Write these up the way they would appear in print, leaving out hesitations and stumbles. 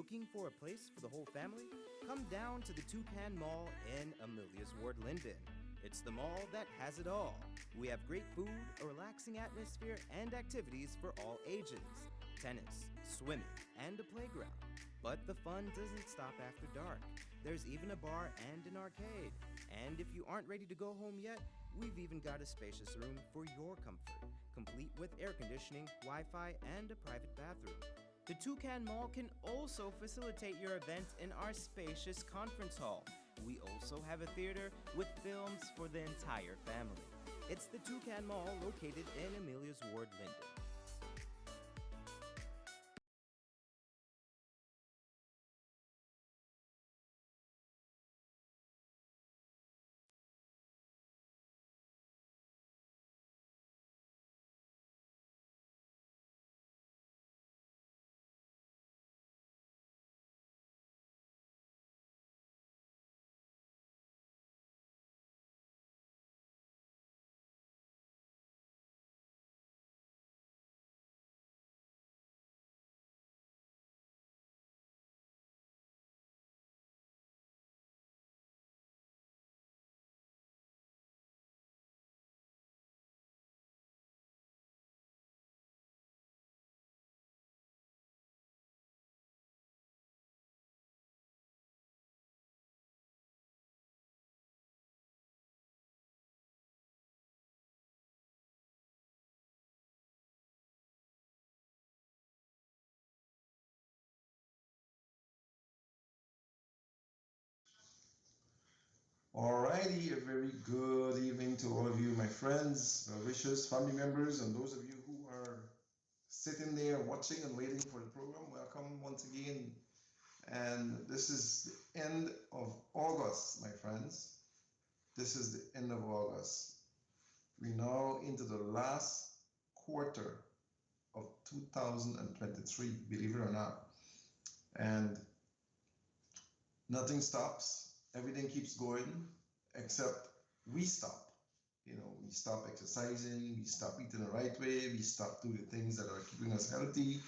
Looking for a place for the whole family? Come down to the Toucan Mall in Amelia's Ward, Linden. It's the mall that has it all. We have great food, a relaxing atmosphere, and activities for all ages: tennis, swimming, and a playground. But the fun doesn't stop after dark. There's even a bar and an arcade. And if you aren't ready to go home yet, we've even got a spacious room for your comfort, complete with air conditioning, Wi Fi, and a private bathroom. The Toucan Mall can also facilitate your event in our spacious conference hall. We also have a theater with films for the entire family. It's the Toucan Mall located in Amelia's Ward, Linden. Alrighty, a very good evening to all of you, my friends, wishes, family members, and those of you who are sitting there watching and waiting for the program. Welcome once again. And this is the end of August, my friends. This is the end of August. We're now into the last quarter of 2023, believe it or not. And nothing stops, everything keeps going, except we stop. We stop exercising, we stop eating the right way, we stop doing the things that are keeping us healthy,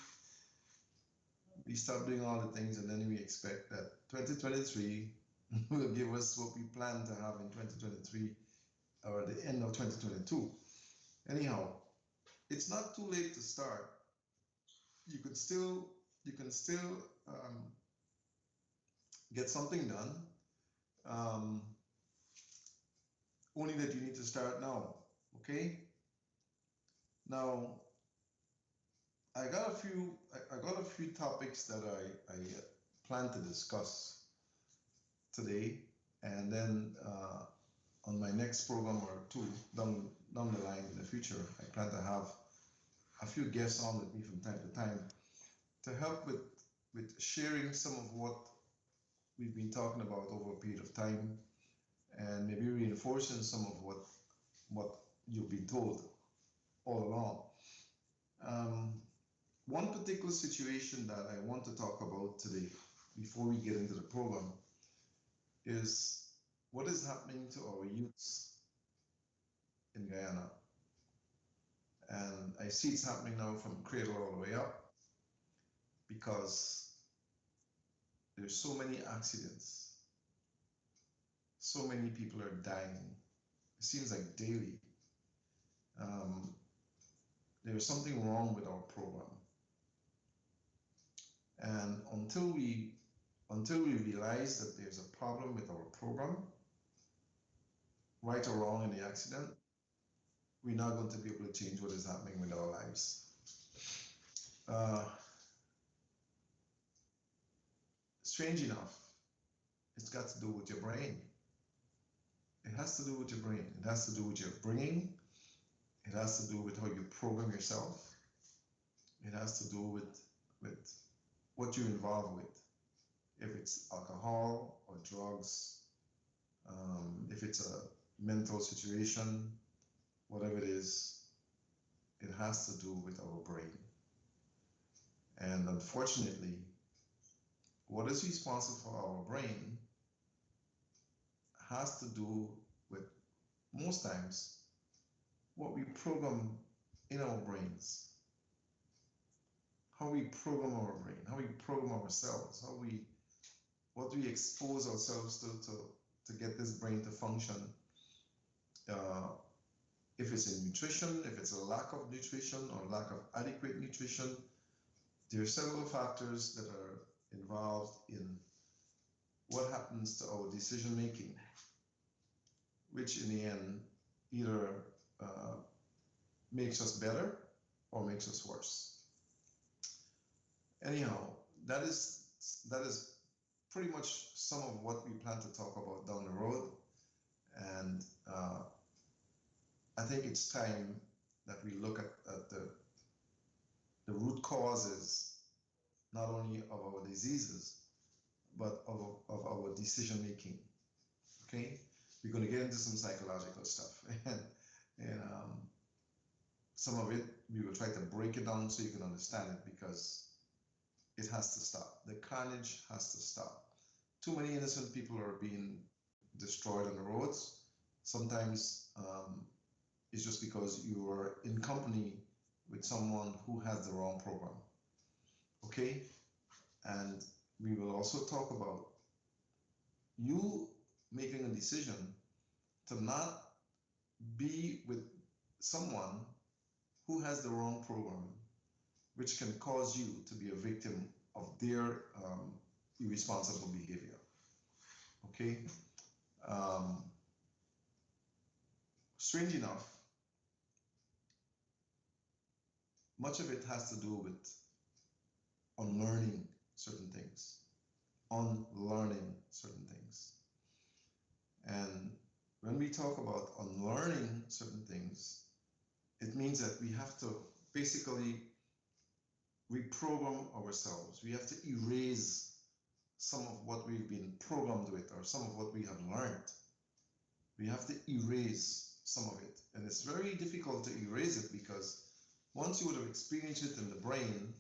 we stop doing all the things, and then we expect that 2023 will give us what we plan to have in 2023 or the end of 2022. Anyhow, it's not too late to start. You can still get something done. Um, Only that you need to start now. Okay. Now, I got a few topics that I plan to discuss today, and then on my next program or two down the line in the future, I plan to have a few guests on with me from time to time to help with sharing some of what we've been talking about over a period of time, and maybe reinforcing some of what you've been told all along. Um, One particular situation that I want to talk about today, before we get into the program, is what is happening to our youths in Guyana. And I see it's happening now from cradle all the way up because there's so many accidents, so many people are dying. It seems like daily. Um, there's something wrong with our program, and until we realize that there's a problem with our program, right or wrong in the accident, we're not going to be able to change what is happening with our lives. Uh, Strange enough, it's got to do with your brain. It has to do with your brain. It has to do with your bringing. It has to do with how you program yourself. It has to do with what you're involved with. If it's alcohol or drugs, if it's a mental situation, whatever it has to do with our brain. And unfortunately, what is responsible for our brain has to do with, most times, what we program in our brains. how we program our brain, how we program ourselves, what we expose ourselves to get this brain to function. If it's in nutrition, if it's a lack of nutrition or lack of adequate nutrition, there are several factors that are involved in what happens to our decision making, which in the end either makes us better or makes us worse. Anyhow, that is pretty much some of what we plan to talk about down the road, and I think it's time that we look at the root causes, not only of our diseases, but of our decision making. Okay, we're going to get into some psychological stuff, and some of it we will try to break it down so you can understand it, because it has to stop. The carnage has to stop. Too many innocent people are being destroyed on the roads. Sometimes it's just because you are in company with someone who has the wrong program. Okay? And we will also talk about you making a decision to not be with someone who has the wrong program, which can cause you to be a victim of their irresponsible behavior. Okay? Strange enough, much of it has to do with unlearning certain things, unlearning certain things. And when we talk about unlearning certain things, it means that we have to basically reprogram ourselves. We have to erase some of what we've been programmed with, or some of what we have learned. We have to erase some of it. And it's very difficult to erase it, because once you would have experienced it in the brain,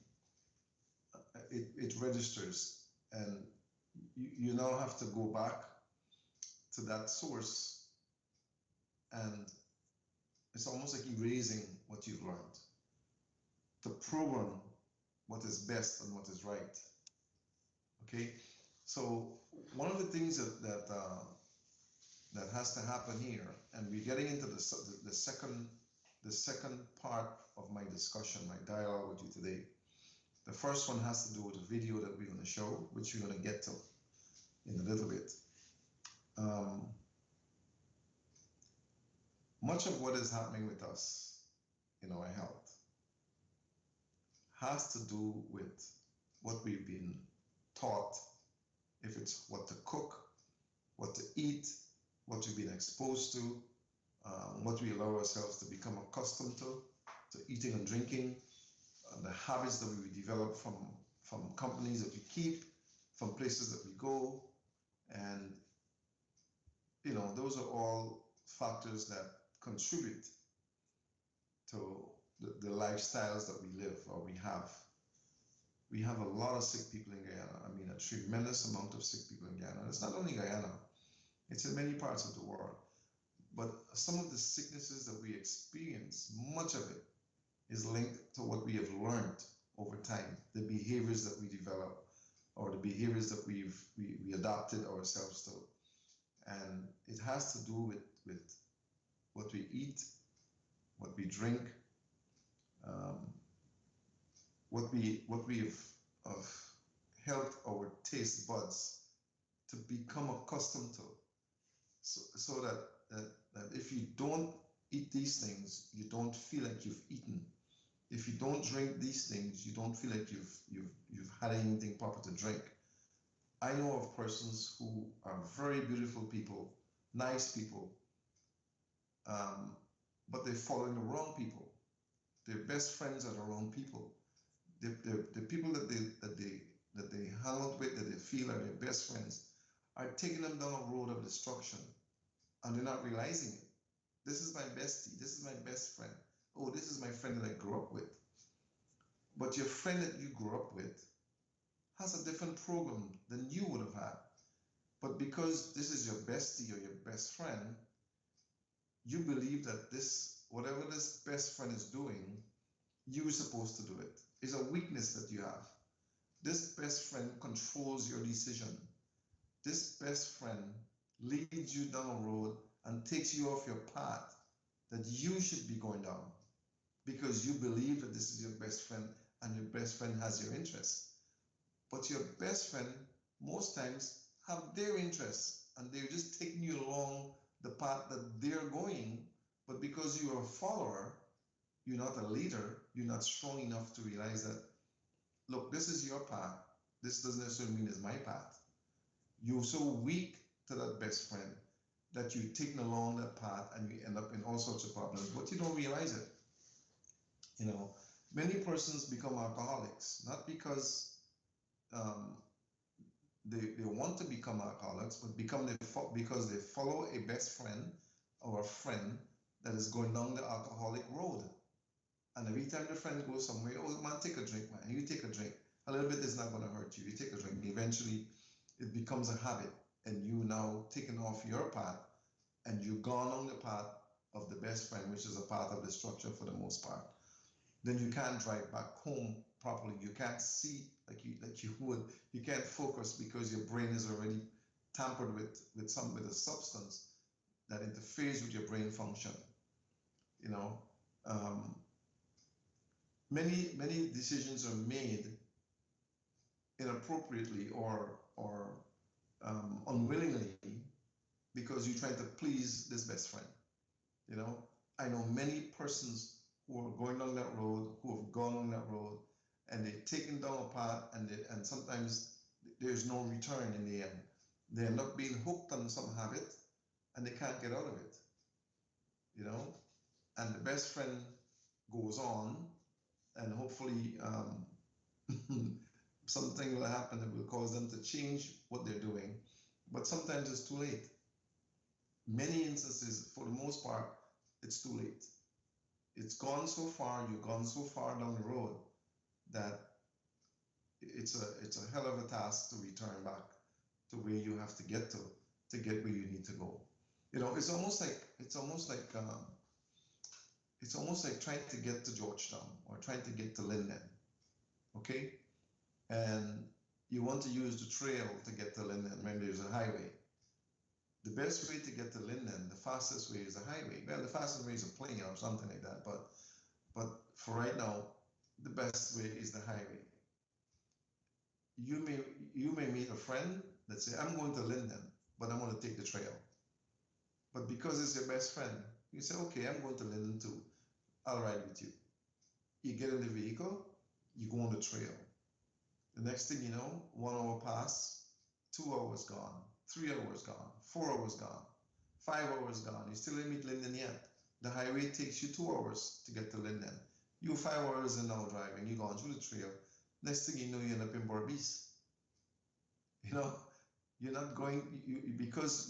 it registers, and you now have to go back to that source, and it's almost like erasing what you've learned to program what is best and what is right. Okay, so one of the things that has to happen here, and we're getting into the second part of my discussion, my dialogue with you today. The first one has to do with the video that we're going to show, which we're going to get to in a little bit. Much of what is happening with us in our health has to do with what we've been taught, if it's what to cook, what to eat, what we've been exposed to, what we allow ourselves to become accustomed to eating and drinking, the habits that we develop from companies that we keep, from places that we go, and those are all factors that contribute to the lifestyles that we live or we have. We have a lot of sick people in Guyana. I mean, a tremendous amount of sick people in Guyana. It's not only Guyana, it's in many parts of the world. But some of the sicknesses that we experience, much of it is linked to what we have learned over time, the behaviors that we develop, or the behaviors that we adapted ourselves to. And it has to do with what we eat, what we drink, what we've helped our taste buds to become accustomed to, so that if you don't eat these things, you don't feel like you've eaten. If you don't drink these things, you don't feel like you've had anything proper to drink. I know of persons who are very beautiful people, nice people, but they're following the wrong people. Their best friends are the wrong people. The people that they hang out with, that they feel are their best friends, are taking them down a road of destruction, and they're not realizing it. This is my bestie. This is my best friend. Oh, this is my friend that I grew up with. But your friend that you grew up with has a different program than you would have had. But because this is your bestie or your best friend, you believe that whatever this best friend is doing, you're supposed to do it. is a weakness that you have. This best friend controls your decision. This best friend leads you down a road and takes you off your path that you should be going down because you believe that this is your best friend and your best friend has your interests. But your best friend most times have their interests and they're just taking you along the path that they're going. But because you're a follower, you're not a leader, you're not strong enough to realize that, look, this is your path. This doesn't necessarily mean it's my path. You're so weak to that best friend that you're taken along that path and you end up in all sorts of problems, but you don't realize it. You know, many persons become alcoholics, not because um, they want to become alcoholics, but because they follow a best friend or a friend that is going down the alcoholic road. And every time the friend goes somewhere, oh man, take a drink, man. You take a drink. A little bit is not going to hurt you. You take a drink. Eventually, it becomes a habit, and you now taken off your path, and you've gone on the path of the best friend, which is a path of destruction for the most part. Then you can't drive back home properly. You can't see like you would. You can't focus because your brain is already tampered with a substance that interferes with your brain function. You know, many decisions are made inappropriately or unwillingly because you're trying to please this best friend. You know, I know many persons who are going down that road, who have gone on that road, and they've taken down a path, and sometimes there's no return in the end. They end up being hooked on some habit, and they can't get out of it. You know, and the best friend goes on, and hopefully something will happen that will cause them to change what they're doing. But sometimes it's too late. Many instances, for the most part, it's too late. It's gone so far, you've gone so far down the road that it's a hell of a task to return back to where you have to get get where you need to go. You know, it's almost like trying to get to Georgetown or trying to get to Linden, okay? And you want to use the trail to get to Linden. Remember, there's a highway. The best way to get to Linden, the fastest way is a highway. Well, the fastest way is a plane or something like that. But for right now, the best way is the highway. You may meet a friend that say, I'm going to Linden, but I'm going to take the trail. But because it's your best friend, you say, okay, I'm going to Linden too. I'll ride with you. You get in the vehicle, you go on the trail. The next thing you know, 1 hour pass, 2 hours gone, 3 hours gone, 4 hours gone, 5 hours gone. You still didn't meet Linden yet. The highway takes you 2 hours to get to Linden. You 5 hours and now driving, you've gone through the trail. Next thing you know, you end up in Berbice. You know, you're not going, because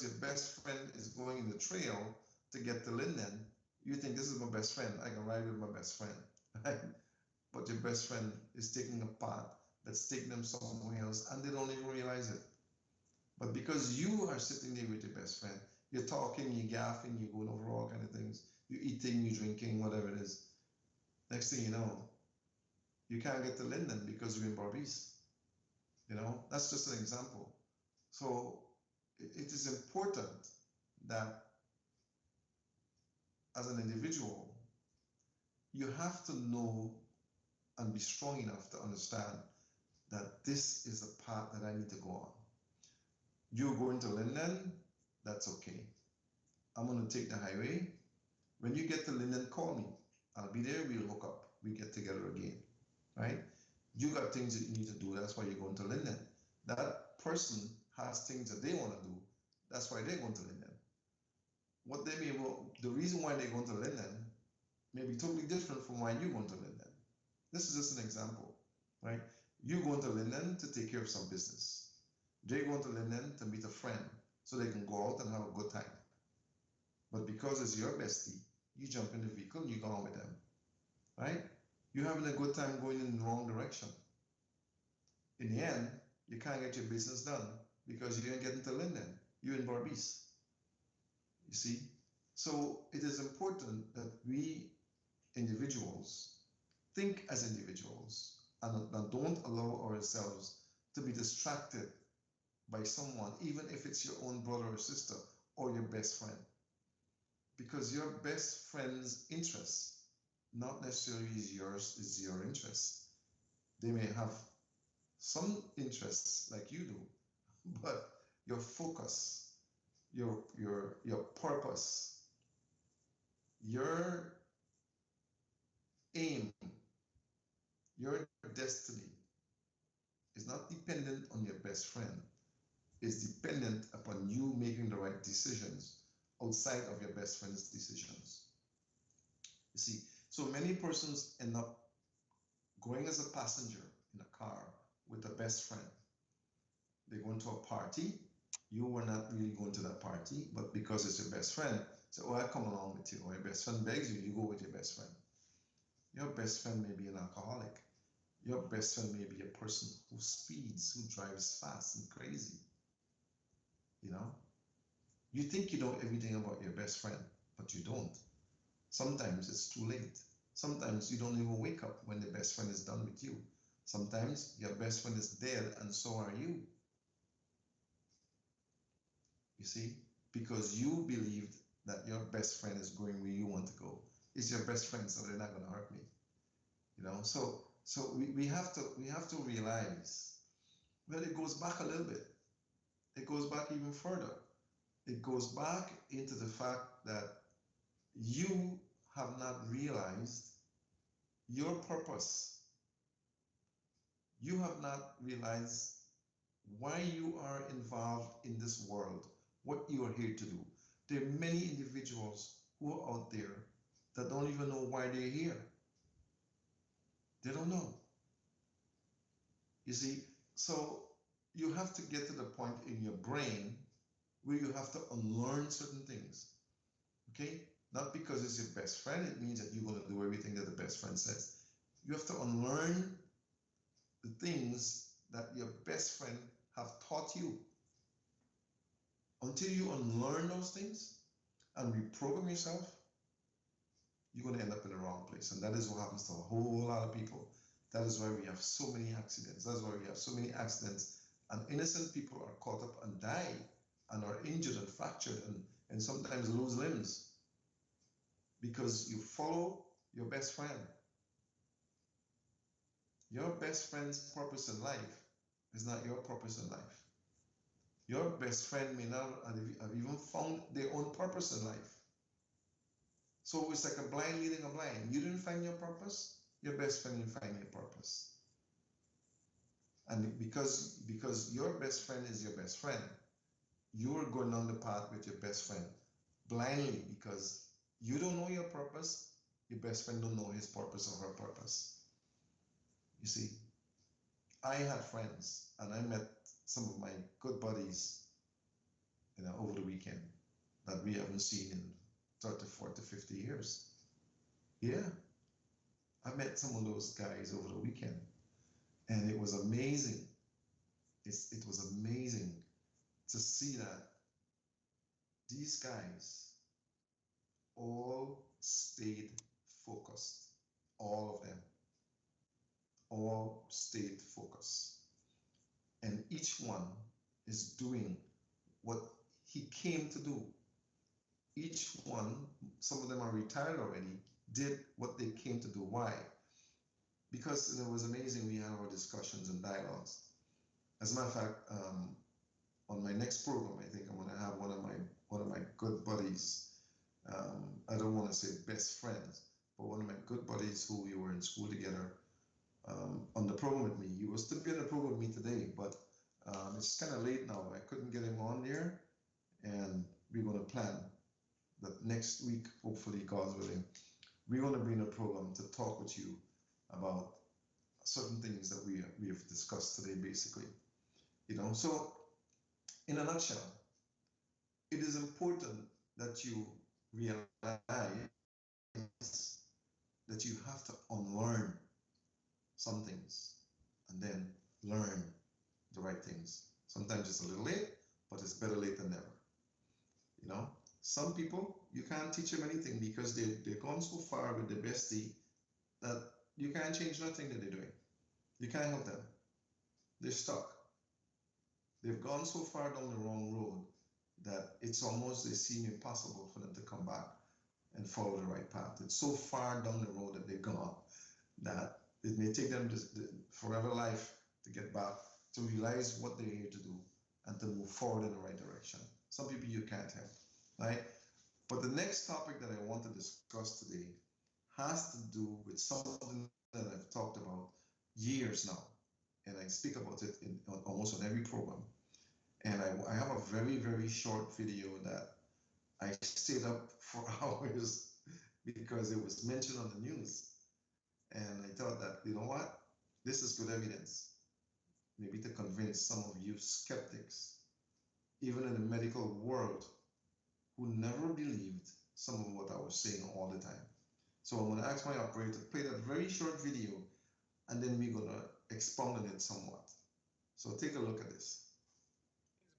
your best friend is going in the trail to get to Linden, you think this is my best friend, I can ride with my best friend, right? But your best friend is taking a path that's taking them somewhere else and they don't even realize it. But because you are sitting there with your best friend, you're talking, you're gaffing, you're going over all kind of things, you're eating, you're drinking, whatever it is. Next thing you know, you can't get to Linden because you're in Berbice. You know, that's just an example. So it is important that as an individual, you have to know and be strong enough to understand that this is the path that I need to go on. You're going to Linden, that's okay. I'm going to take the highway. When you get to Linden, call me. I'll be there, we'll hook up. We get together again, right? You got things that you need to do, that's why you're going to Linden. That person has things that they want to do, that's why they're going to Linden. What they may want, the reason why they're going to Linden may be totally different from why you're going to Linden. This is just an example, right? You're going to Linden to take care of some business. They're going to Linden to meet a friend so they can go out and have a good time. But because it's your bestie, you jump in the vehicle and you go on with them, right? You're having a good time going in the wrong direction. In the end, you can't get your business done because you didn't get into Linden. You're in Berbice. You see? So it is important that we individuals think as individuals and don't allow ourselves to be distracted by someone, even if it's your own brother or sister or your best friend. Because your best friend's interest not necessarily is your interest. They may have some interests like you do, but your focus, your purpose, your aim, your destiny is not dependent on your best friend. It's dependent upon you making the right decisions outside of your best friend's decisions. You see, so many persons end up going as a passenger in a car with a best friend. They go into a party. You were not really going to that party, but because it's your best friend, say, oh, I come along with you. Or your best friend begs you, you go with your best friend. Your best friend may be an alcoholic. Your best friend may be a person who speeds, who drives fast and crazy. You know? You think you know everything about your best friend, but you don't. Sometimes it's too late. Sometimes you don't even wake up when the best friend is done with you. Sometimes your best friend is dead and so are you. You see? Because you believed that your best friend is going where you want to go. It's your best friend, so they're not going to hurt me. You know? So we have to realize, well, it goes back a little bit. It goes back even further. It goes back into the fact that you have not realized your purpose. You have not realized why you are involved in this world, what you are here to do. There are many individuals who are out there that don't even know why they're here. They don't know. You see, so you have to get to the point in your brain where you have to unlearn certain things. Okay? Not because it's your best friend, it means that you're going to do everything that the best friend says. You have to unlearn the things that your best friend have taught you. Until you unlearn those things and reprogram yourself, you're going to end up in the wrong place. And that is what happens to a whole lot of people. That is why we have so many accidents. That's why we have so many accidents. And innocent people are caught up and die and are injured and fractured and sometimes lose limbs. Because you follow your best friend. Your best friend's purpose in life is not your purpose in life. Your best friend may not have even found their own purpose in life. So it's like a blind leading a blind. You didn't find your purpose, your best friend didn't find your purpose. And because your best friend is your best friend, you're going on the path with your best friend blindly because you don't know your purpose, your best friend don't know his purpose or her purpose. You see, I had friends and I met some of my good buddies, over the weekend that we haven't seen in 30, 40, 50 years. Yeah, I met some of those guys over the weekend and it was amazing. It was amazing to see that these guys all stayed focused, all of them, all stayed focused. And each one is doing what he came to do. Each one, some of them are retired already, did what they came to do. Why? Because it was amazing. We had our discussions and dialogues. As a matter of fact, on my next program, I think I'm going to have one of my good buddies. I don't want to say best friends, but one of my good buddies who we were in school together on the program with me. He was to be on the program with me today, but it's kind of late now. I couldn't get him on there, and we're going to plan that next week, hopefully, God's willing, we're going to be in a program to talk with you about certain things that we have discussed today, basically. So in a nutshell, it is important that you realize that you have to unlearn some things and then learn the right things. Sometimes it's a little late, but it's better late than never. Some people, you can't teach them anything because they've gone so far with their bestie that you can't change nothing that they're doing. You can't help them. They're stuck. They've gone so far down the wrong road that it's almost, they seem impossible for them to come back and follow the right path. It's so far down the road that they've gone that it may take them forever life to get back, to realize what they're here to do and to move forward in the right direction. Some people you can't help, right? But the next topic that I want to discuss today has to do with something that I've talked about years now, and I speak about it in almost on every program. And I have a very, very short video that I stayed up for hours because it was mentioned on the news. And I thought that, you know what? This is good evidence, maybe to convince some of you skeptics, even in the medical world, who never believed some of what I was saying all the time. So I'm going to ask my operator to play that very short video, and then we're going to expound on it somewhat. So take a look at this.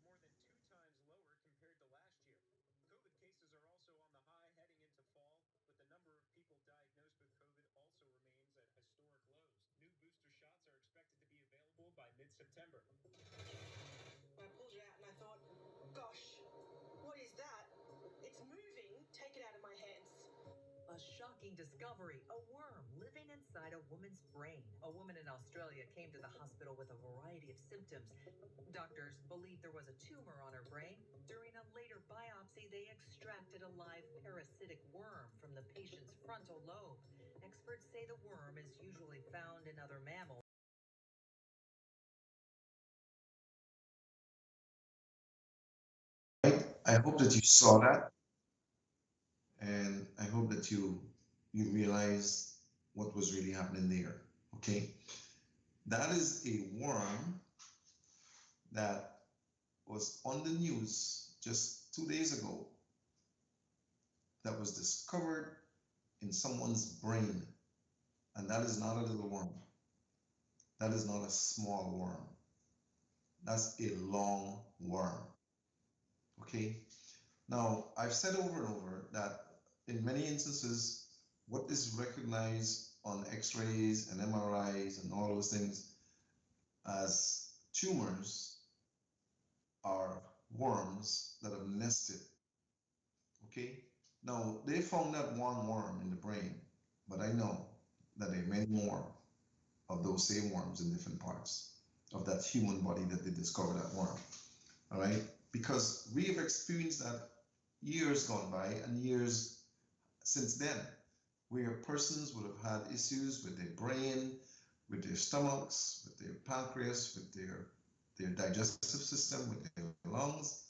More than 2 times lower compared to last year. COVID cases are also on the high heading into fall, but the number of people diagnosed with COVID also remains at historic lows. New booster shots are expected to be available by mid-September. I pulled it out and I thought, gosh, what is that? It's moving. Take it out of my hands. A shocking discovery, a worm living inside a woman's brain. A woman in Australia came to the hospital with a variety of symptoms. Doctors believed there was a tumor on her brain. During a later biopsy, they extracted a live parasitic worm from the patient's frontal lobe. Experts say the worm is usually found in other mammals. I hope that you saw that, and I hope that you realize what was really happening there. Okay, that is a worm that was on the news just 2 days ago that was discovered in someone's brain, and that is not a little worm. That is not a small worm. That's a long worm. Okay. Now, I've said over and over that in many instances, what is recognized on x-rays and MRIs and all those things as tumors are worms that have nested. Okay. Now, they found that one worm in the brain, but I know that there are many more of those same worms in different parts of that human body that they discovered that worm. All right. Because we have experienced that years gone by and years since then, where persons would have had issues with their brain, with their stomachs, with their pancreas, with their digestive system, with their lungs,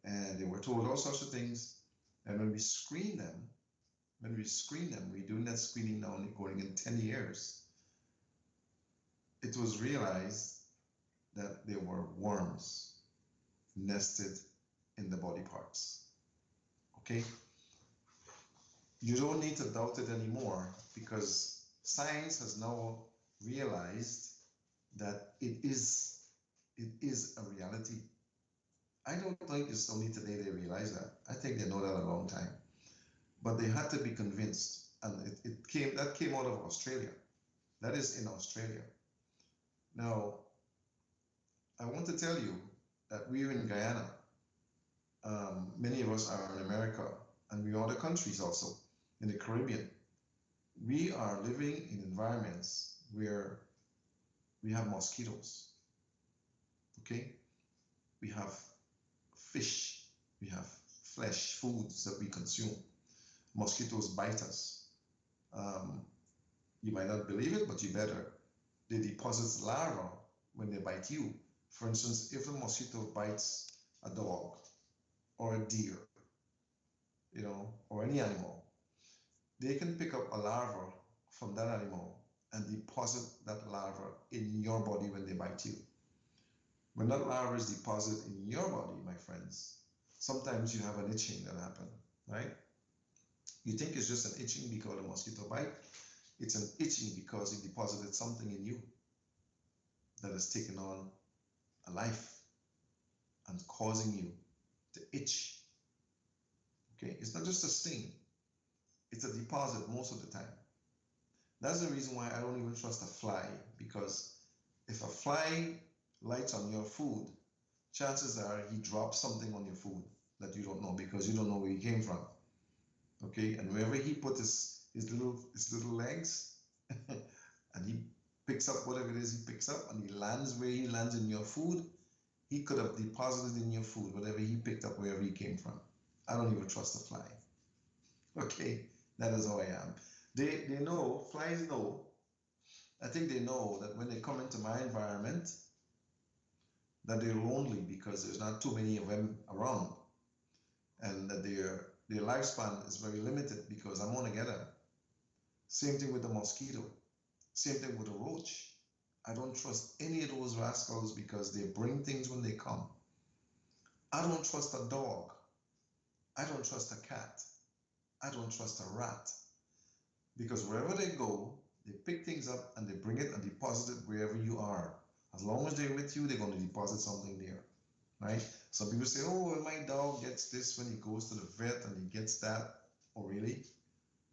and they were told all sorts of things. And when we screen them, we're doing that screening now going in 10 years, it was realized that there were worms nested in the body parts. Okay? You don't need to doubt it anymore because science has now realized that it is a reality. I don't think it's only today they realize that. I think they know that a long time. But they had to be convinced, and that came out of Australia. That is in Australia. Now, I want to tell you that we're in Guyana. Many of us are in America, and we are other countries also in the Caribbean. We are living in environments where we have mosquitoes. Okay? We have fish. We have flesh, foods that we consume. Mosquitoes bite us. You might not believe it, but you better. They deposit larvae when they bite you. For instance, if a mosquito bites a dog or a deer, or any animal, they can pick up a larva from that animal and deposit that larva in your body when they bite you. When that larva is deposited in your body, my friends, sometimes you have an itching that happens, right? You think it's just an itching because of a mosquito bite. It's an itching because it deposited something in you that has taken on a life and causing you to itch. Okay, it's not just a sting, it's a deposit most of the time. That's the reason why I don't even trust a fly, because if a fly lights on your food, chances are he dropped something on your food that you don't know because you don't know where he came from. Okay, and wherever he put his little legs, and he picks up whatever it is he picks up, and he lands where he lands in your food, he could have deposited in your food whatever he picked up wherever he came from. I don't even trust a fly. Okay, that is how I am. They know, flies know. I think they know that when they come into my environment, that they're lonely because there's not too many of them around, and that their lifespan is very limited because I'm gonna get them. Same thing with the mosquito. Same thing with the roach. I don't trust any of those rascals because they bring things when they come. I don't trust a dog. I don't trust a cat. I don't trust a rat. Because wherever they go, they pick things up and they bring it and deposit it wherever you are. As long as they're with you, they're going to deposit something there, right? Some people say, oh, well, my dog gets this when he goes to the vet and he gets that. Oh, really?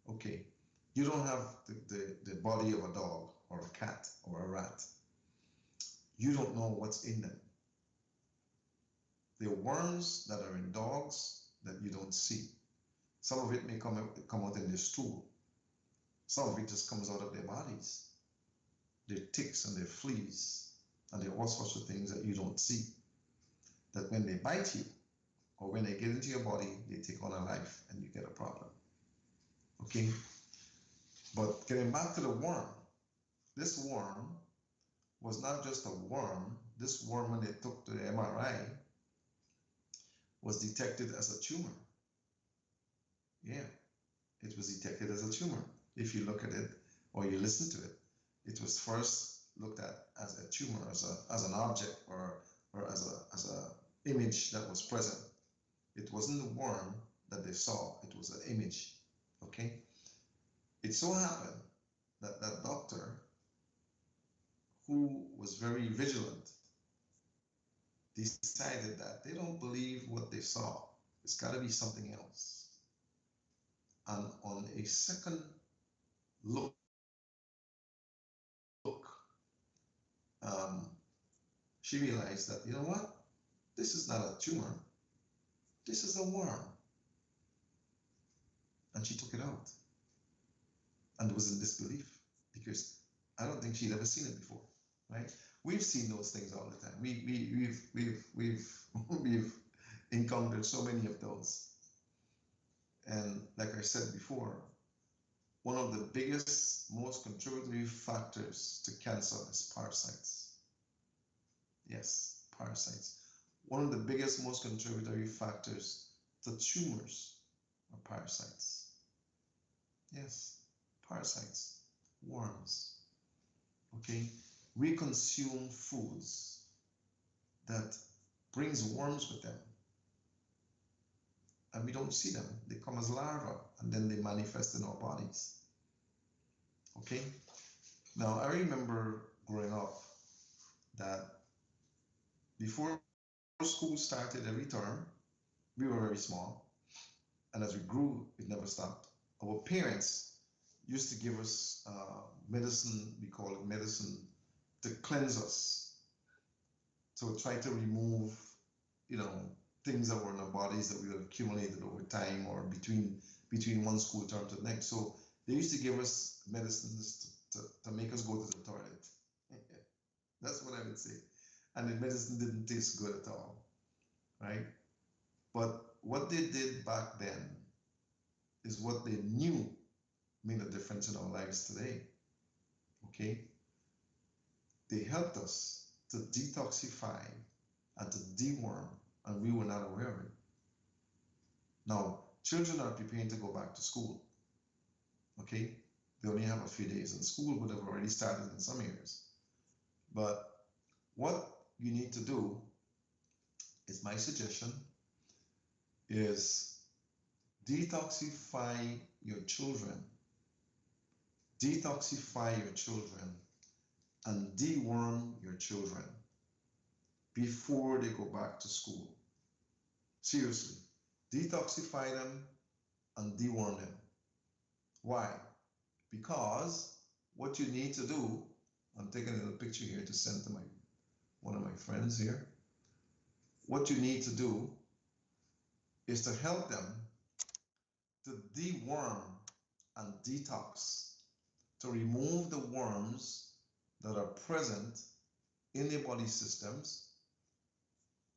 Okay. You don't have the body of a dog or a cat or a rat. You don't know what's in them. There are worms that are in dogs that you don't see. Some of it may come out in their stool. Some of it just comes out of their bodies. They're ticks and they're fleas and they're all sorts of things that you don't see. That when they bite you or when they get into your body, they take on a life and you get a problem. Okay? But getting back to the worm, this worm was not just a worm. This worm, when they took to the MRI, was detected as a tumor. Yeah, it was detected as a tumor. If you look at it or you listen to it, it was first looked at as a tumor, as an object or as a image that was present. It wasn't the worm that they saw, it was an image. Okay? It so happened that that doctor, who was very vigilant, decided that they don't believe what they saw. It's got to be something else. And on a second look, she realized that, you know what? This is not a tumor. This is a worm. And she took it out and was in disbelief because I don't think she'd ever seen it before, right? We've seen those things all the time. We've encountered so many of those. And like I said before, one of the biggest, most contributory factors to cancer is parasites. Yes, parasites. One of the biggest, most contributory factors to tumors are parasites. Yes, parasites, worms. Okay, we consume foods that brings worms with them, and we don't see them. They come as larvae, and then they manifest in our bodies. Okay. Now I remember growing up that before school started every term, we were very small, and as we grew, it never stopped. Our parents used to give us medicine, we call it medicine, to cleanse us. So try to remove, things that were in our bodies that we had accumulated over time or between one school term to the next. So they used to give us medicines to make us go to the toilet. That's what I would say. And the medicine didn't taste good at all, right? But what they did back then is what they knew made a difference in our lives today. Okay? They helped us to detoxify and to deworm, and we were not aware of it. Now, children are preparing to go back to school. Okay? They only have a few days in school, but they've already started in some areas. But what you need to do is, my suggestion is, detoxify your children. Detoxify your children and deworm your children before they go back to school. Seriously, detoxify them and deworm them. Why? Because what you need to do, I'm taking a little picture here to send to one of my friends here. What you need to do is to help them to deworm and detox, to remove the worms that are present in their body systems,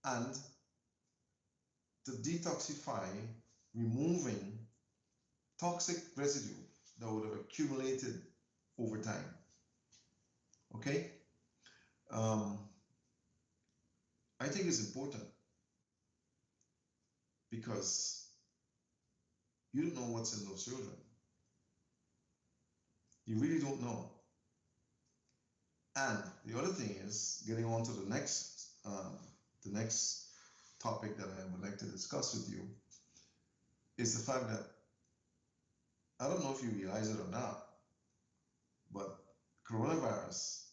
and to detoxify, removing toxic residue that would have accumulated over time. Okay? I think it's important because you don't know what's in those children. You really don't know. And the other thing is, getting on to the next topic that I would like to discuss with you, is the fact that, I don't know if you realize it or not, but coronavirus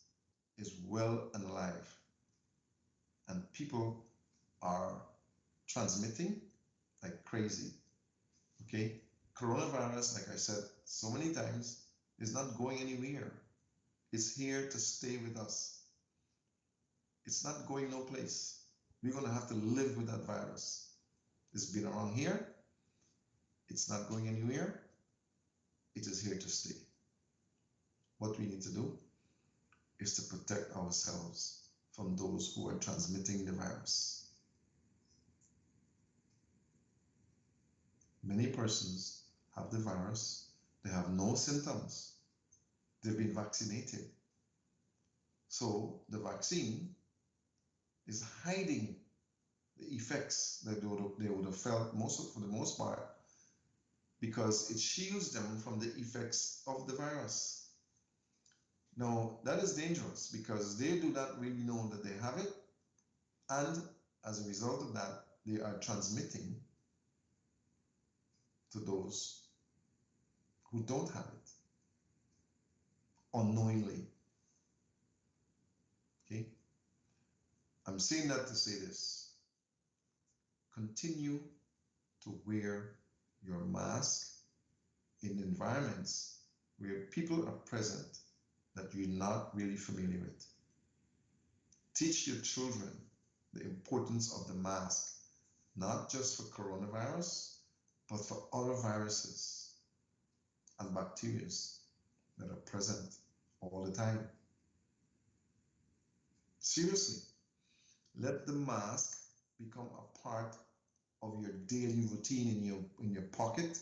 is well and alive, and people are transmitting like crazy. Okay? Coronavirus, like I said so many times, is not going anywhere. It's here to stay with us. It's not going no place. We're going to have to live with that virus. It's been around here. It's not going anywhere. It is here to stay. What we need to do is to protect ourselves from those who are transmitting the virus. Many persons have the virus. They have no symptoms. They've been vaccinated. So the vaccine is hiding the effects that they would have felt for the most part, because it shields them from the effects of the virus. Now, that is dangerous because they do not really know that they have it, and as a result of that, they are transmitting to those who don't have it unknowingly. Okay? I'm saying that to say this. Continue to wear your mask in environments where people are present that you're not really familiar with. Teach your children the importance of the mask, not just for coronavirus, but for other viruses and bacteria that are present all the time. Seriously, let the mask become a part of your daily routine in your pocket,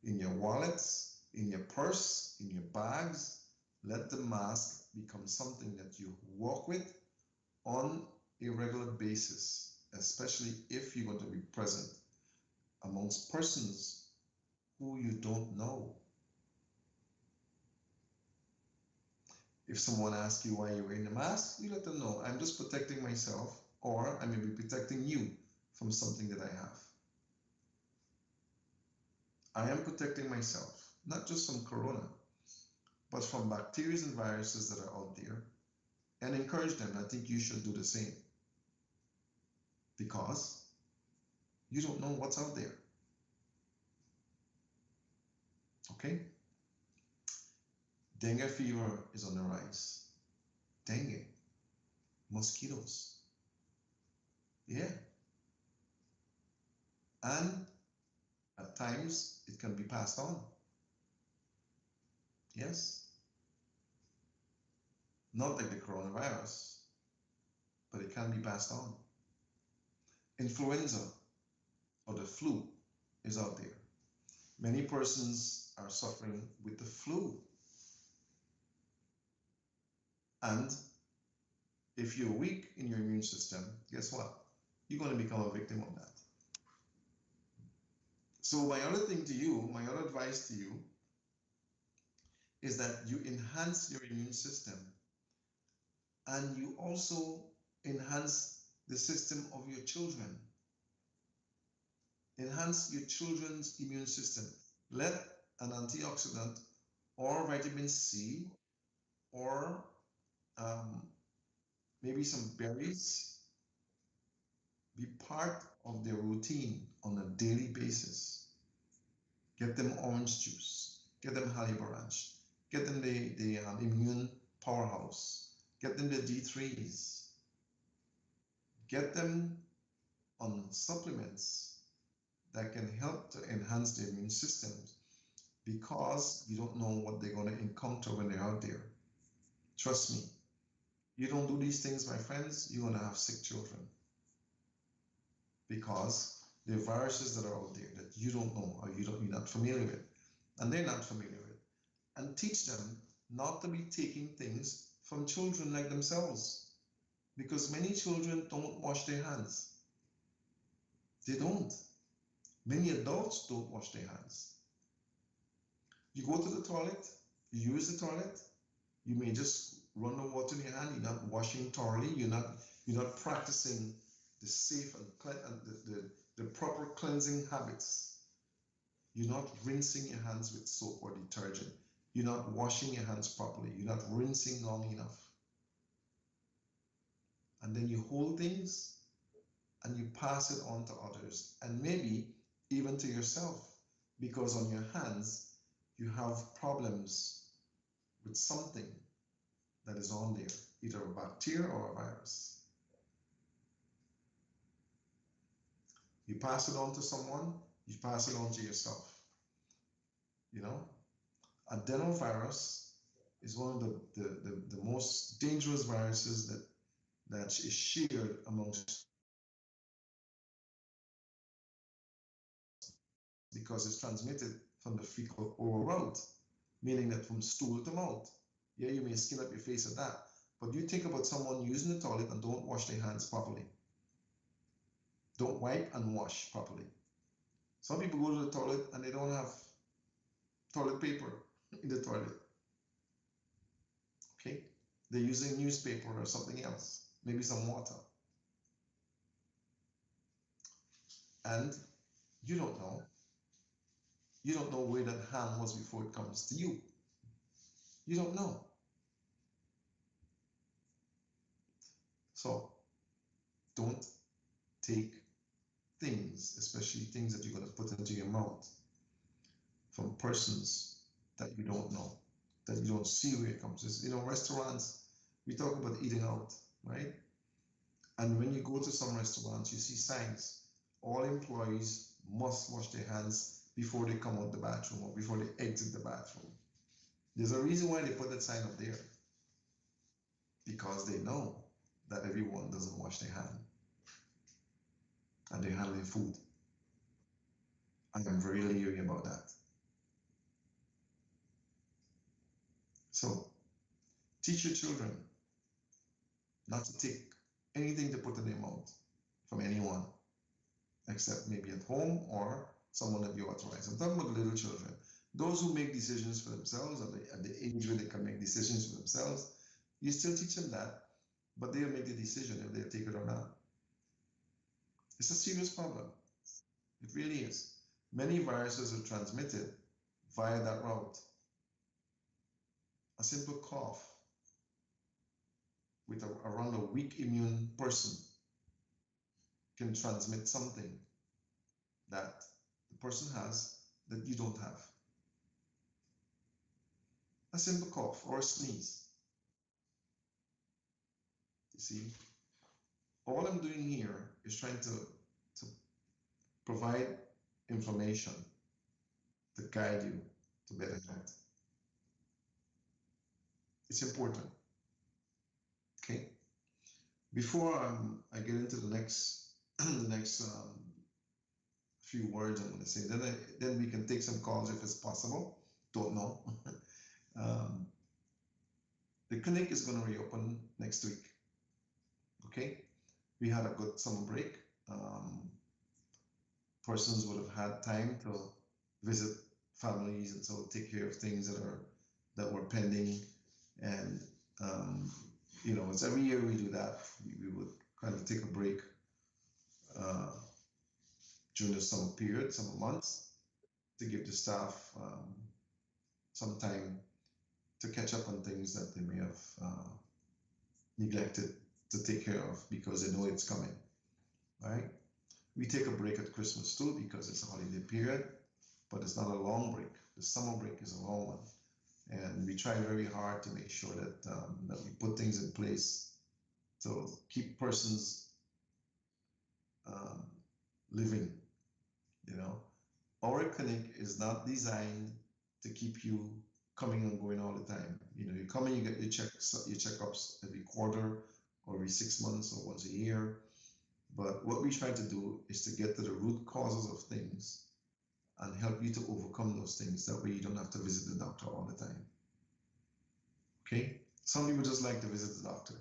in your wallets, in your purse, in your bags. Let the mask become something that you walk with on a regular basis, especially if you're going to be present amongst persons who you don't know. If someone asks you why you're wearing the mask, you let them know, I'm just protecting myself, or I may be protecting you from something that I have. I am protecting myself, not just from corona, but from bacteria and viruses that are out there, and encourage them. I think you should do the same, because you don't know what's out there. Okay? Dengue fever is on the rise. Dengue, mosquitoes. Yeah. And at times it can be passed on. Yes. Not like the coronavirus, but it can be passed on. Influenza or the flu is out there. Many persons are suffering with the flu. And if you're weak in your immune system, guess what? You're going to become a victim of that. So my other thing to you, my other advice to you, is that you enhance your immune system, and you also enhance the system of your children. Enhance your children's immune system. Let an antioxidant or vitamin C or maybe some berries be part of their routine on a daily basis. Get them orange juice, get them Holly Orange, get them the immune powerhouse, get them the D3s, get them on supplements that can help to enhance their immune systems, because you don't know what they're going to encounter when they're out there. Trust me, you don't do these things, my friends, you're going to have sick children, because there are viruses that are out there that you don't know, or you're not familiar with, and they're not familiar with. And teach them not to be taking things from children like themselves, because many children don't wash their hands. They don't. Many adults don't wash their hands. You go to the toilet, you use the toilet, you may just run the water in your hand, you're not washing thoroughly, you're not practicing the safe and the proper cleansing habits. You're not rinsing your hands with soap or detergent. You're not washing your hands properly. You're not rinsing long enough. And then you hold things and you pass it on to others, and maybe even to yourself, because on your hands you have problems with something that is on there, either a bacteria or a virus. You pass it on to someone, you pass it on to yourself. You know, adenovirus is one of the most dangerous viruses that is shared amongst, because it's transmitted from the fecal oral route, meaning that from stool to mouth. Yeah, you may skin up your face at that, but you think about someone using the toilet and don't wash their hands properly. Don't wipe and wash properly. Some people go to the toilet and they don't have toilet paper in the toilet. Okay? They're using newspaper or something else, maybe some water. And you don't know. You don't know where that hand was before it comes to you. You don't know. So don't take things, especially things that you're going to put into your mouth, from persons that you don't know, that you don't see where it comes. It's, restaurants, we talk about eating out, right? And when you go to some restaurants, you see signs, all employees must wash their hands before they come out the bathroom or before they exit the bathroom. There's a reason why they put that sign up there, because they know that everyone doesn't wash their hand and they're handling food. I am very leery about that. So teach your children not to take anything to put in their mouth from anyone, except maybe at home or someone that you authorize. I'm talking about little children. Those who make decisions for themselves at the age where they can make decisions for themselves, you still teach them that, but they'll make the decision if they'll take it or not. It's a serious problem. It really is. Many viruses are transmitted via that route. A simple cough with around a weak immune person can transmit something that the person has that you don't have. A simple cough or a sneeze. You see, all I'm doing here is trying to provide information to guide you to better health. It's important. Okay. Before I get into the next few words I'm going to say, then we can take some calls if it's possible. Don't know. The clinic is going to reopen next week. Okay. We had a good summer break. Persons would have had time to visit families and so take care of things that were pending. And it's every year we do that. We would kind of take a break during the summer period, summer months, to give the staff some time to catch up on things that they may have neglected to take care of because they know it's coming, right? We take a break at Christmas too because it's a holiday period, but it's not a long break. The summer break is a long one. And we try very hard to make sure that we put things in place to keep persons living. You know, our clinic is not designed to keep you coming and going all the time. You know, you come in, you get your checkups every quarter or every 6 months or once a year. But what we try to do is to get to the root causes of things and help you to overcome those things. That way you don't have to visit the doctor all the time. Okay? Some people just like to visit the doctor.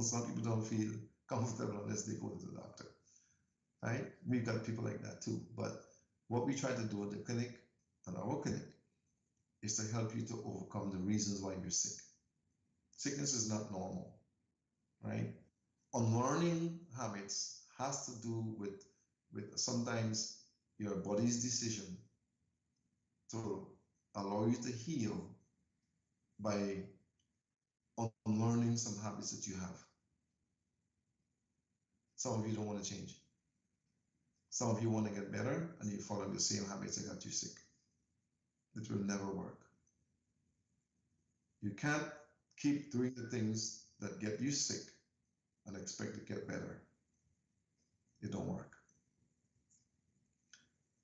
Some people don't feel comfortable unless they go to the doctor. Right? We've got people like that too. But what we try to do at the clinic, at our clinic, is to help you to overcome the reasons why you're sick. Sickness is not normal, right? Unlearning habits has to do with sometimes your body's decision to allow you to heal by unlearning some habits that you have. Some of you don't want to change. Some of you want to get better and you follow the same habits that got you sick. It will never work. You can't keep doing the things that get you sick and expect to get better. It don't work.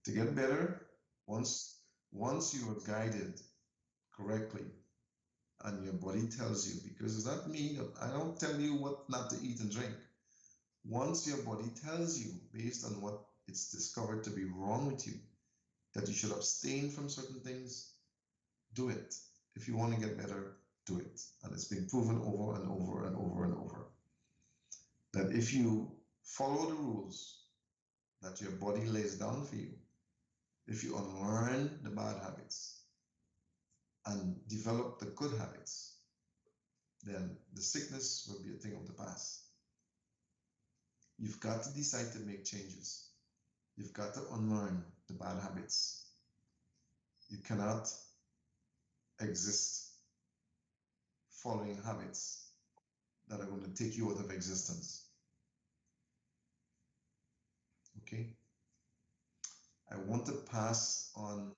To get better, once you are guided correctly and your body tells you, because it's not me, I don't tell you what not to eat and drink. Once your body tells you, based on what it's discovered to be wrong with you, that you should abstain from certain things, do it. If you want to get better, do it. And it's been proven over and over and over and over that if you follow the rules that your body lays down for you, if you unlearn the bad habits and develop the good habits, then the sickness will be a thing of the past. You've got to decide to make changes. You've got to unlearn the bad habits. You cannot exist following habits that are going to take you out of existence. Okay? I want to pass on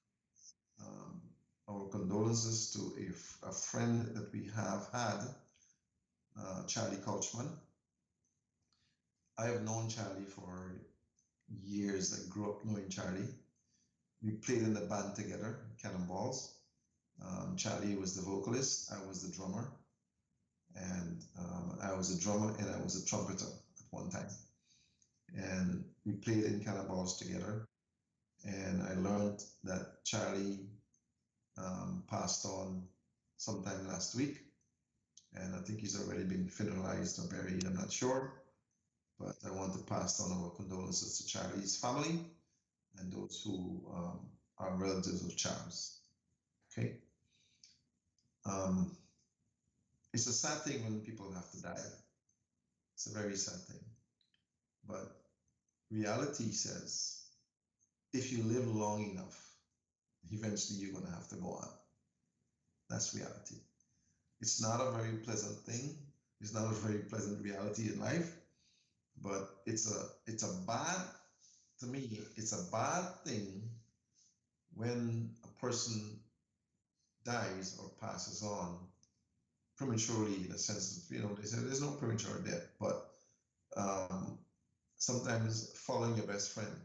our condolences to a friend that we have had, Charlie Couchman. I have known Charlie for years. I grew up knowing Charlie. We played in the band together, Cannonballs. Charlie was the vocalist, I was the drummer. And I was a drummer and I was a trumpeter at one time. And we played in Cannonballs together. And I learned that Charlie passed on sometime last week. And I think he's already been funeralized or buried, I'm not sure. But I want to pass on our condolences to Charlie's family and those who are relatives of Charles. Okay? It's a sad thing when people have to die. It's a very sad thing. But reality says, if you live long enough, eventually you're going to have to go on. That's reality. It's not a very pleasant thing. It's not a very pleasant reality in life, but it's a bad, to me, it's a bad thing when a person dies or passes on prematurely, in a sense that, they say there's no premature death, but sometimes following your best friend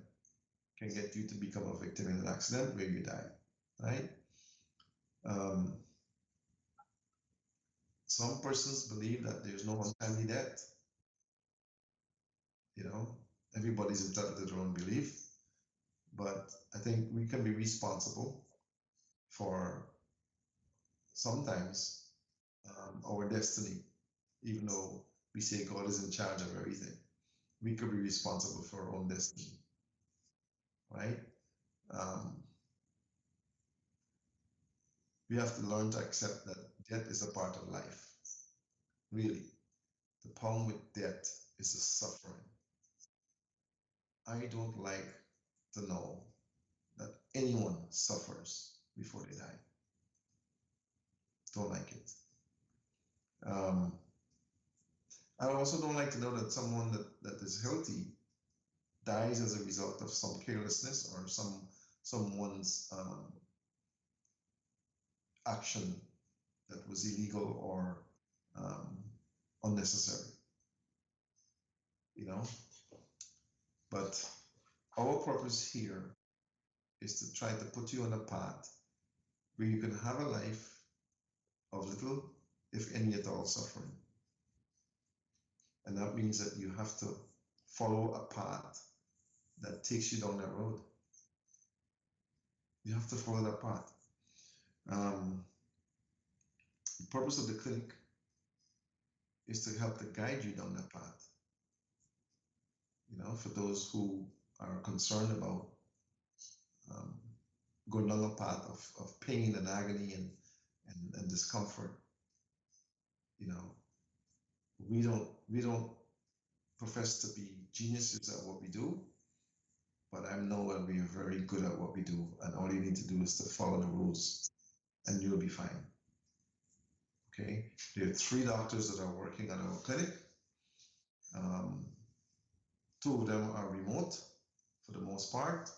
can get you to become a victim in an accident where you die, right? Some persons believe that there's no untimely death. Everybody's entitled to their own belief, but I think we can be responsible for sometimes our destiny, even though we say God is in charge of everything. We could be responsible for our own destiny, right? We have to learn to accept that death is a part of life. Really, the problem with death is the suffering. I don't like to know that anyone suffers before they die. Don't like it. I also don't like to know that someone that is healthy dies as a result of some carelessness or someone's action that was illegal or unnecessary, you know. But our purpose here is to try to put you on a path where you can have a life of little, if any at all, suffering. And that means that you have to follow a path that takes you down that road. You have to follow that path. The purpose of the clinic is to help to guide you down that path. You know, for those who are concerned about going down a path of pain and agony and discomfort. You know, we don't profess to be geniuses at what we do, but I know that we are very good at what we do, and all you need to do is to follow the rules, and you'll be fine. Okay, there are 3 doctors that are working at our clinic. 2 of them are remote for the most part,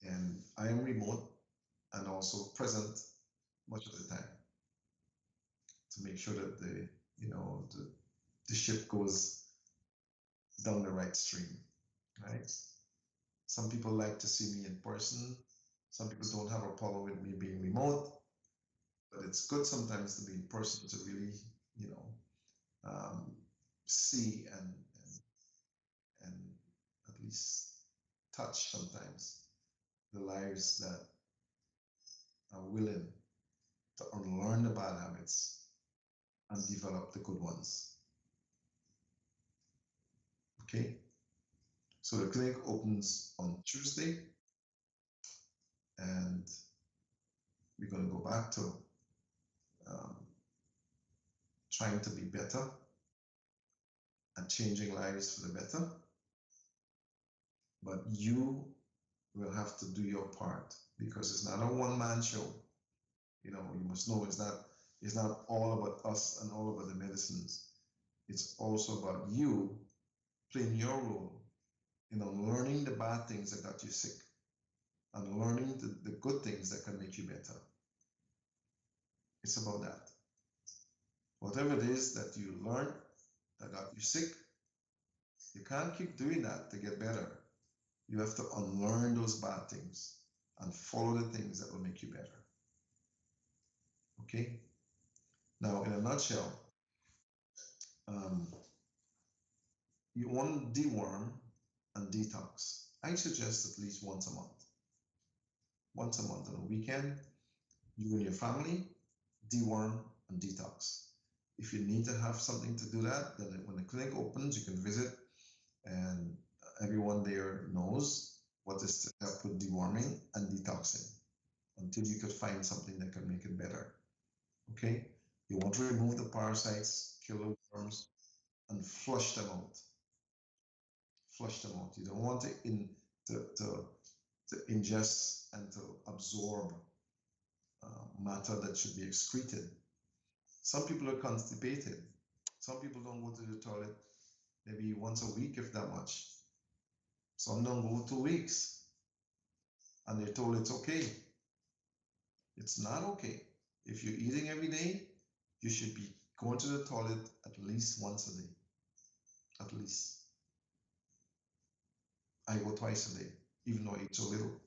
and I am remote and also present much of the time to make sure that the ship goes down the right stream, right? Some people like to see me in person. Some people don't have a problem with me being remote, but it's good sometimes to be in person to really, see and at least touch sometimes the lives that are willing to unlearn the bad habits and develop the good ones. Okay, so the clinic opens on Tuesday, and we're going to go back to trying to be better and changing lives for the better. But you will have to do your part, because it's not a one-man show. You know, you must know it's not all about us and all about the medicines. It's also about you playing your role in learning the bad things that got you sick and learning the good things that can make you better. It's about that. Whatever it is that you learned that got you sick, you can't keep doing that to get better. You have to unlearn those bad things and follow the things that will make you better. Okay? Now, in a nutshell, you want to deworm and detox. I suggest at least once a month. Once a month on a weekend, you and your family deworm and detox. If you need to have something to do that, then when the clinic opens, you can visit, and everyone there knows what is to help with deworming and detoxing until you could find something that can make it better. Okay? You want to remove the parasites, kill the worms, and flush them out. Flush them out. You don't want to ingest and to absorb matter that should be excreted. Some people are constipated. Some people don't go to the toilet maybe once a week, if that much. Some don't go 2 weeks, and they're told it's okay. It's not okay. If you're eating every day, you should be going to the toilet at least once a day. At least. I go twice a day, even though I eat so little,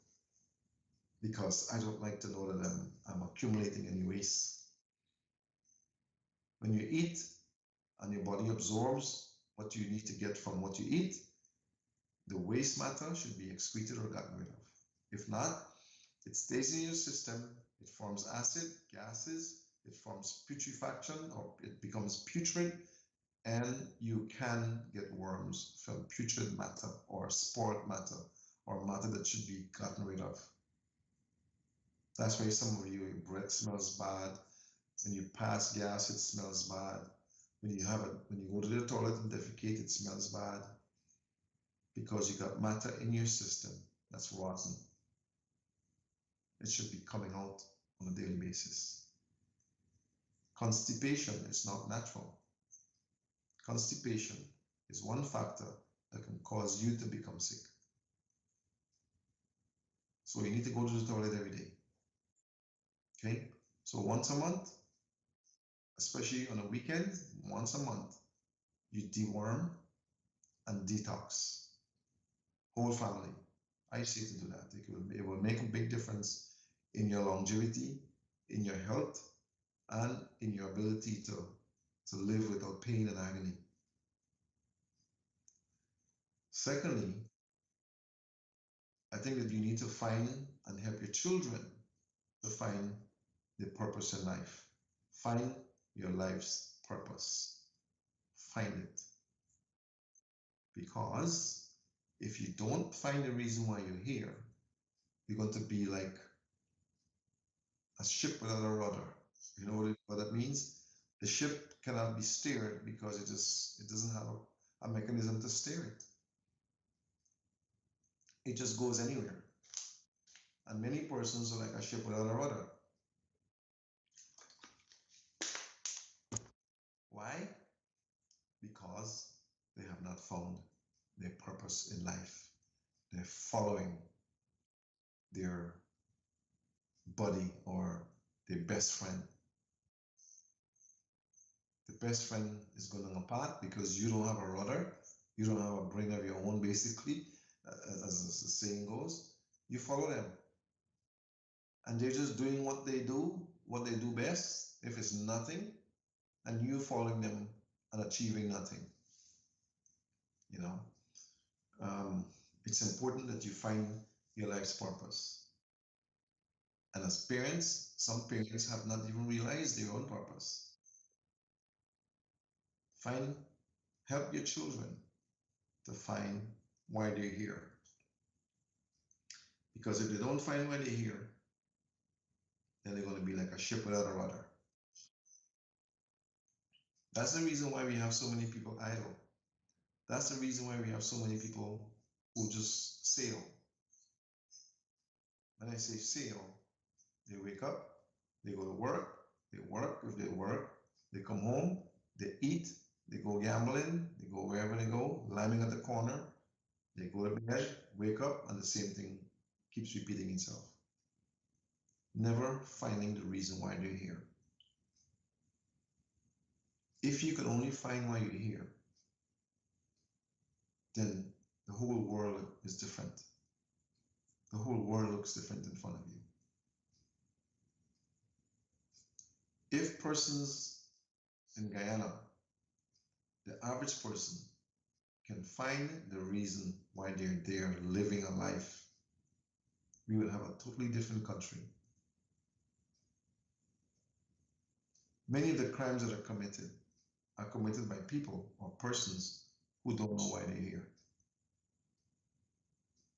because I don't like to know that I'm accumulating any waste. When you eat and your body absorbs what you need to get from what you eat, the waste matter should be excreted or gotten rid of. If not, it stays in your system, it forms acid, gases, it forms putrefaction, or it becomes putrid, and you can get worms from putrid matter or spoiled matter or matter that should be gotten rid of. That's why some of you, your breath smells bad. When you pass gas, it smells bad. When you go to the toilet and defecate, it smells bad, because you got matter in your system that's rotten. It should be coming out on a daily basis. Constipation is not natural. Constipation is one factor that can cause you to become sick. So you need to go to the toilet every day. Okay? So once a month, especially on a weekend, once a month, you deworm and detox. Whole family. I say to do that. It will make a big difference in your longevity, in your health, and in your ability to live without pain and agony. Secondly, I think that you need to find and help your children to find their purpose in life. Find your life's purpose. Find it. Because if you don't find the reason why you're here, you're going to be like a ship without a rudder. You know what that means? The ship cannot be steered because it doesn't have a mechanism to steer it. It just goes anywhere. And many persons are like a ship without a rudder. Why? Because they have not found their purpose in life. They're following their buddy or their best friend. The best friend is going apart because you don't have a rudder. You don't have a brain of your own, basically, as the saying goes. You follow them. And they're just doing what they do best. If it's nothing, and you following them and achieving nothing. You know, it's important that you find your life's purpose. And as parents, some parents have not even realized their own purpose. Help your children to find why they're here. Because if they don't find why they're here, then they're going to be like a ship without a rudder. That's the reason why we have so many people idle. That's the reason why we have so many people who just sail. When I say sail, they wake up, they go to work, they work. If they work, they come home, they eat, they go gambling, they go wherever they go, landing at the corner, they go to bed, wake up, and the same thing keeps repeating itself. Never finding the reason why they're here. If you can only find why you're here, then the whole world is different. The whole world looks different in front of you. If persons in Guyana, the average person, can find the reason why they're there living a life, we will have a totally different country. Many of the crimes that are committed by people or persons who don't know why they're here.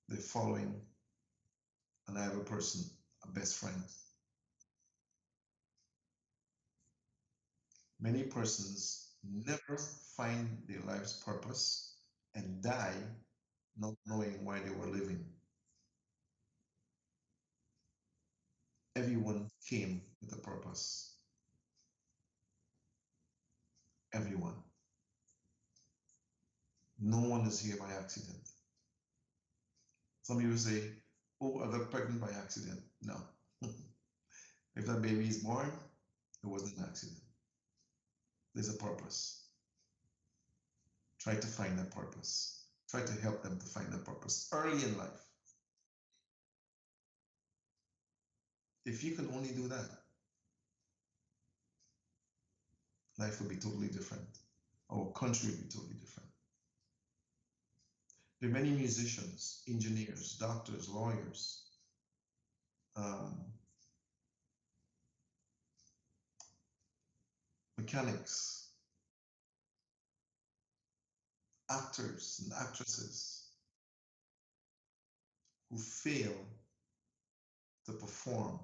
They're following an idle person, a best friend. Many persons never find their life's purpose and die not knowing why they were living. Everyone came with a purpose. Everyone. No one is here by accident. Some people say, oh, I got pregnant by accident. No. If that baby is born, it wasn't an accident. There's a purpose. Try to find that purpose. Try to help them to find that purpose early in life. If you can only do that, life will be totally different. Our country will be totally different. There are many musicians, engineers, doctors, lawyers, mechanics, actors and actresses who fail to perform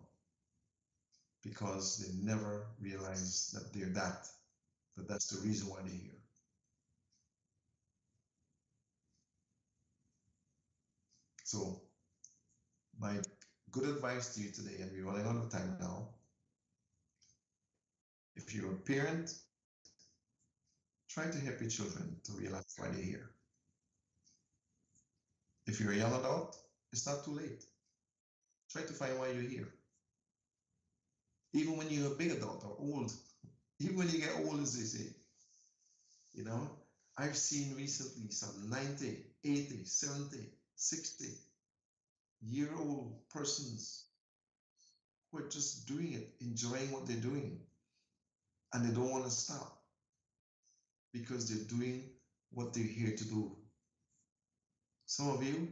because they never realize that they're that that's the reason why they're here. So my good advice to you today, and we're running out of time now, if you're a parent, try to help your children to realize why they're here. If you're a young adult, it's not too late. Try to find why you're here. Even when you're a big adult or old, Even when you get old, as they say, you know, I've seen recently some 90, 80, 70, 60-year-old persons who are just doing it, enjoying what they're doing, and they don't want to stop because they're doing what they're here to do. Some of you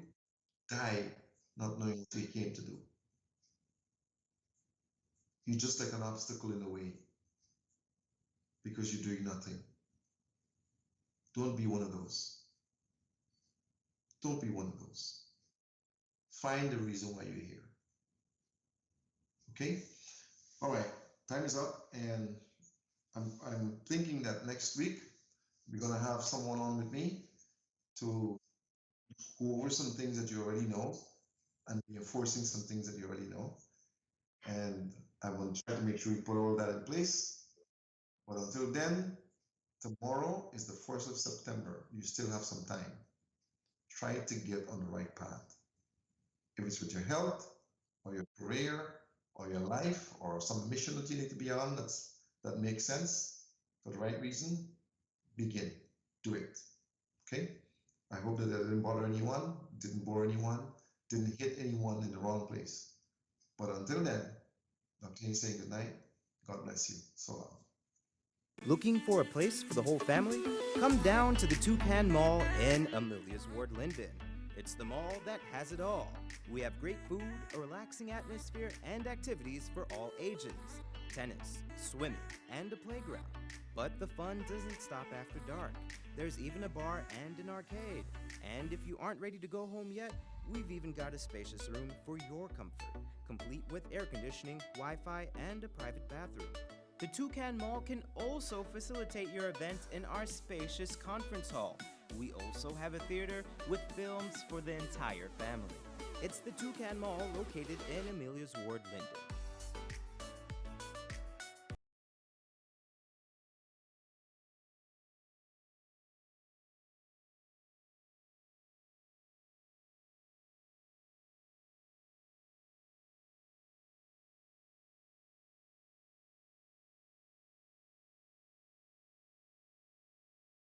died not knowing what they came to do. You're just like an obstacle in the way because you're doing nothing. Don't be one of those. Don't be one of those. Find the reason why you're here. Okay? All right, time is up, and I'm thinking that next week we're gonna have someone on with me to go over some things that you already know and enforcing some things that you already know. And I will try to make sure we put all that in place. But until then, tomorrow is the 1st of September. You still have some time. Try to get on the right path. If it's with your health or your career or your life or some mission that you need to be on that makes sense for the right reason, begin. Do it. Okay? I hope that didn't bother anyone, didn't bore anyone, didn't hit anyone in the wrong place. But until then, I'm saying good night. God bless you. So long. Looking for a place for the whole family? Come down to the Toucan Mall in Amelia's Ward, Linden. It's the mall that has it all. We have great food, a relaxing atmosphere, and activities for all ages. Tennis, swimming, and a playground. But the fun doesn't stop after dark. There's even a bar and an arcade. And if you aren't ready to go home yet, we've even got a spacious room for your comfort, complete with air conditioning, Wi-Fi, and a private bathroom. The Toucan Mall can also facilitate your event in our spacious conference hall. We also have a theater with films for the entire family. It's the Toucan Mall located in Amelia's Ward, Linden.